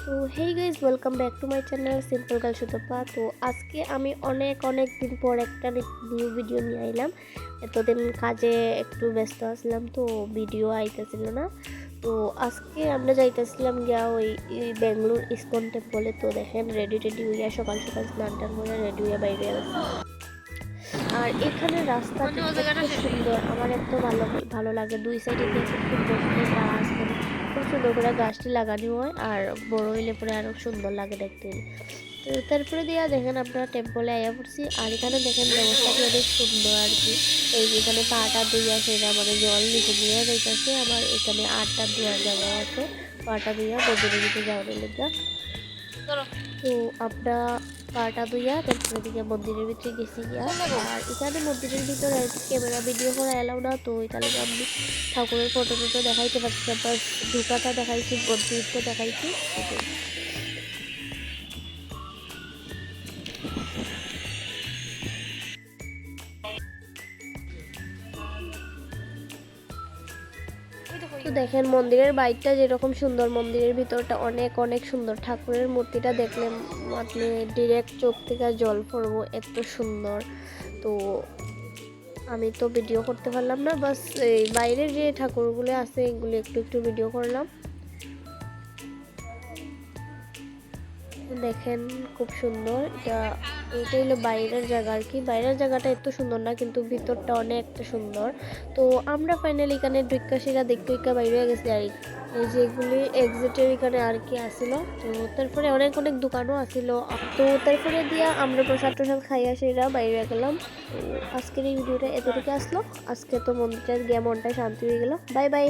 তো hey guys, welcome back to my channel simple girl Sutapa. তো আজকে আমি অনেক দিন পর একটা নিউ ভিডিও নিয়ে আইলাম। এতদিন কাজে একটু ব্যস্ত আসলাম, তো ভিডিও আইতেছিল না। তো আজকে আমরা যাইতেছিলাম গিয়া ওই বেঙ্গলোর ইসকন টেম্পলে। তো দেখেন রেডি হইয়া সকাল সকাল স্নান টান করে রেডি হইয়া বাইরে আসছি। আর এখানে রাস্তাটা খুব সুন্দর, আমার এত ভালো লাগে। দুই সাইডে দিয়ে খুব সুন্দর সুন্দর গাছ, মানে খুব সুন্দর করে গাছটি লাগানো হয়, আর বড় হইলে পরে আরো সুন্দর লাগে দেখতে। তো তারপরে দিয়া দেখেন আপনারা টেম্পলে আয়া পড়ছি। আর এখানে দেখেন ব্যবস্থাটি অনেক সুন্দর আর কি। এই যে এখানে পাটা ধুইয়া সেটা মানে জল নিচে দিয়ে যাইতেছে, আবার এখানে আটটা ধোয়ার জায়গা আছে, পাটা ধুইয়া মন্দিরের দিকে যাওয়ার লেগা। তো আমরা পাটা ধুইয়া তারপরে দিকে মন্দিরের ভিতরে গেছি গিয়া। আর এখানে মন্দিরের ভিতরে ক্যামেরা ভিডিও করা এলাও না, তো তাহলে আমি ঠাকুরের ফটো টটো দেখাইতে পারছি না, বাস ঢুকাটা দেখাইছি, মন্দিরটা দেখাইছি। তো দেখেন মন্দিরের বাইরটা যেরকম সুন্দর, মন্দিরের ভিতরটা অনেক সুন্দর। ঠাকুরের মূর্তিটা দেখলে মানে ডিরেক্ট চোখ থেকে জল পড়বো, এত সুন্দর। তো আমি তো ভিডিও করতে পারলাম না, বাস এই বাইরের যে ঠাকুরগুলো আছে এগুলো একটু ভিডিও করলাম। দেখেন খুব সুন্দর। এটা হলো বাইরের জায়গা আর কি। বাইরের জায়গাটা এত সুন্দর না, কিন্তু ভিতরটা অনেকটা সুন্দর। তো আমরা ফাইনালি এখানে ডুইকাশিরা দেখতে বাইরে গেছি। আর এই যে এগুলি এক্সিটের এখানে আর কি আসিল। তো তারপরে অনেক দোকানও আসিল। তো তারপরে দিয়া আমরা প্রসাদ খাইয়া সেরা বাইরে গেলাম। তো আজকের এই ভিডিওটা এতটুকু আসলো। আজকে তো মন্দিরটা গিয়ে মনটা শান্তি হয়ে গেল। Bye bye.